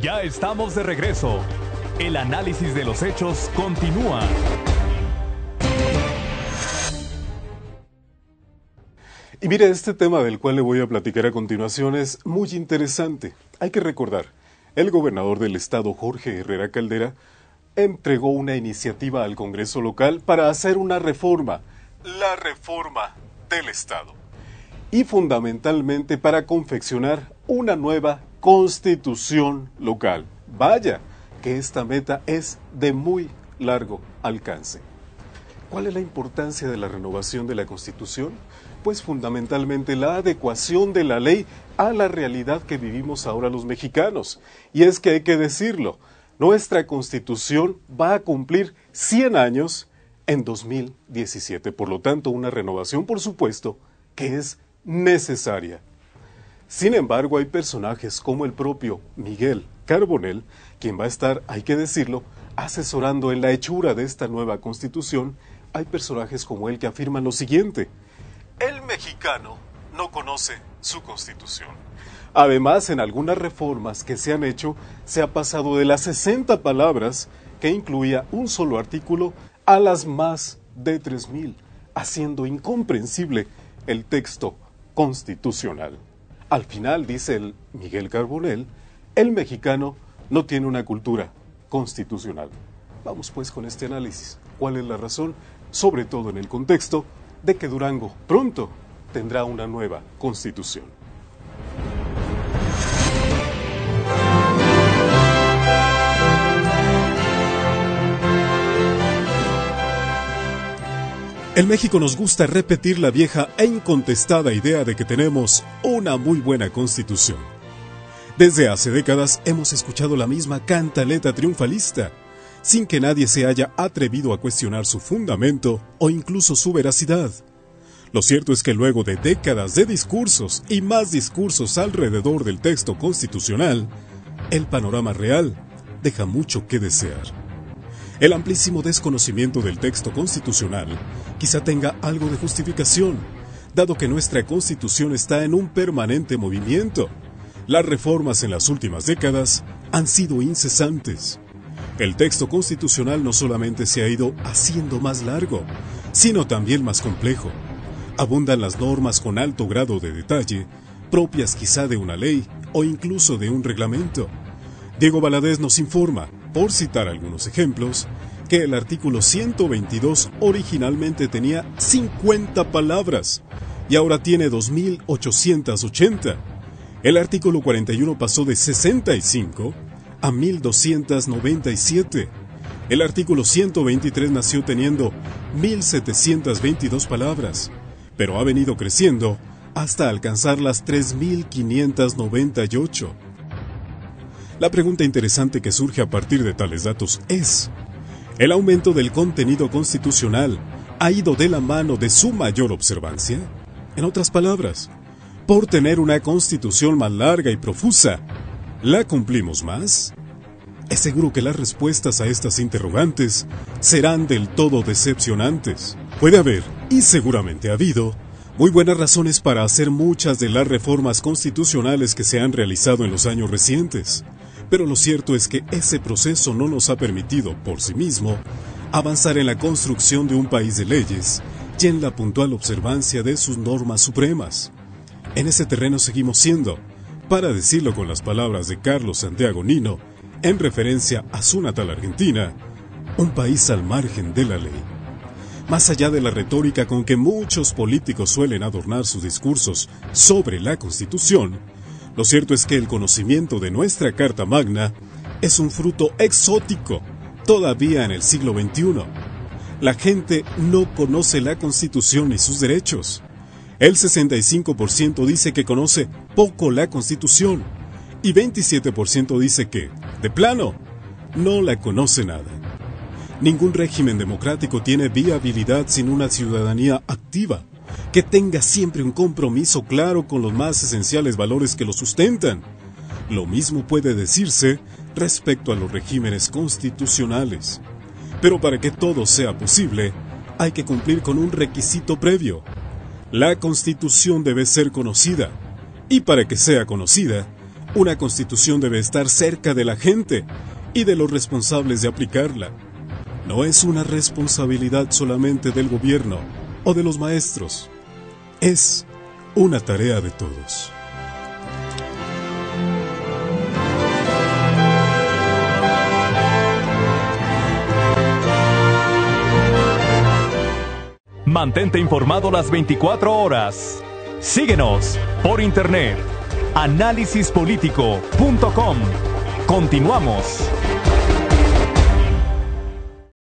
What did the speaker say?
Ya estamos de regreso. El análisis de los hechos continúa. Y mire, este tema del cual le voy a platicar a continuación es muy interesante. Hay que recordar, el gobernador del estado, Jorge Herrera Caldera, entregó una iniciativa al Congreso local para hacer una reforma, la reforma del estado, y fundamentalmente para confeccionar una nueva constitución local. Vaya, que esta meta es de muy largo alcance. ¿Cuál es la importancia de la renovación de la Constitución? Pues fundamentalmente la adecuación de la ley a la realidad que vivimos ahora los mexicanos. Y es que hay que decirlo, nuestra Constitución va a cumplir 100 años en 2017. Por lo tanto, una renovación, por supuesto, que es necesaria. Sin embargo, hay personajes como el propio Miguel Carbonell, quien va a estar, hay que decirlo, asesorando en la hechura de esta nueva Constitución. Hay personajes como él que afirman lo siguiente: el mexicano no conoce su Constitución. Además, en algunas reformas que se han hecho, se ha pasado de las 60 palabras que incluía un solo artículo a las más de 3,000, haciendo incomprensible el texto constitucional. Al final, dice el Miguel Carbonell, el mexicano no tiene una cultura constitucional. Vamos pues con este análisis. ¿Cuál es la razón? Sobre todo en el contexto de que Durango pronto tendrá una nueva constitución. En México nos gusta repetir la vieja e incontestada idea de que tenemos una muy buena constitución. Desde hace décadas hemos escuchado la misma cantaleta triunfalista, sin que nadie se haya atrevido a cuestionar su fundamento o incluso su veracidad. Lo cierto es que luego de décadas de discursos y más discursos alrededor del texto constitucional, el panorama real deja mucho que desear. El amplísimo desconocimiento del texto constitucional quizá tenga algo de justificación, dado que nuestra Constitución está en un permanente movimiento. Las reformas en las últimas décadas han sido incesantes. El texto constitucional no solamente se ha ido haciendo más largo, sino también más complejo. Abundan las normas con alto grado de detalle, propias quizá de una ley o incluso de un reglamento. Diego Valadez nos informa, por citar algunos ejemplos, que el artículo 122 originalmente tenía 50 palabras y ahora tiene 2,880. El artículo 41 pasó de 65 a 1,297. El artículo 123 nació teniendo 1,722 palabras, pero ha venido creciendo hasta alcanzar las 3,598. La pregunta interesante que surge a partir de tales datos es: ¿el aumento del contenido constitucional ha ido de la mano de su mayor observancia? En otras palabras, por tener una constitución más larga y profusa, ¿la cumplimos más? Es seguro que las respuestas a estas interrogantes serán del todo decepcionantes. Puede haber, y seguramente ha habido, muy buenas razones para hacer muchas de las reformas constitucionales que se han realizado en los años recientes. Pero lo cierto es que ese proceso no nos ha permitido, por sí mismo, avanzar en la construcción de un país de leyes y en la puntual observancia de sus normas supremas. En ese terreno seguimos siendo, para decirlo con las palabras de Carlos Santiago Nino, en referencia a su natal Argentina, un país al margen de la ley. Más allá de la retórica con que muchos políticos suelen adornar sus discursos sobre la Constitución, lo cierto es que el conocimiento de nuestra Carta Magna es un fruto exótico, todavía en el siglo XXI. La gente no conoce la Constitución ni sus derechos. El 65% dice que conoce poco la Constitución y 27% dice que, de plano, no la conoce nada. Ningún régimen democrático tiene viabilidad sin una ciudadanía activa, que tenga siempre un compromiso claro con los más esenciales valores que lo sustentan. Lo mismo puede decirse respecto a los regímenes constitucionales. Pero para que todo sea posible, hay que cumplir con un requisito previo. La Constitución debe ser conocida, y para que sea conocida, Una constitución debe estar cerca de la gente y de los responsables de aplicarla. No es una responsabilidad solamente del gobierno o de los maestros. Es una tarea de todos. Mantente informado las 24 horas. Síguenos por internet. Análisispolitico.com. Continuamos.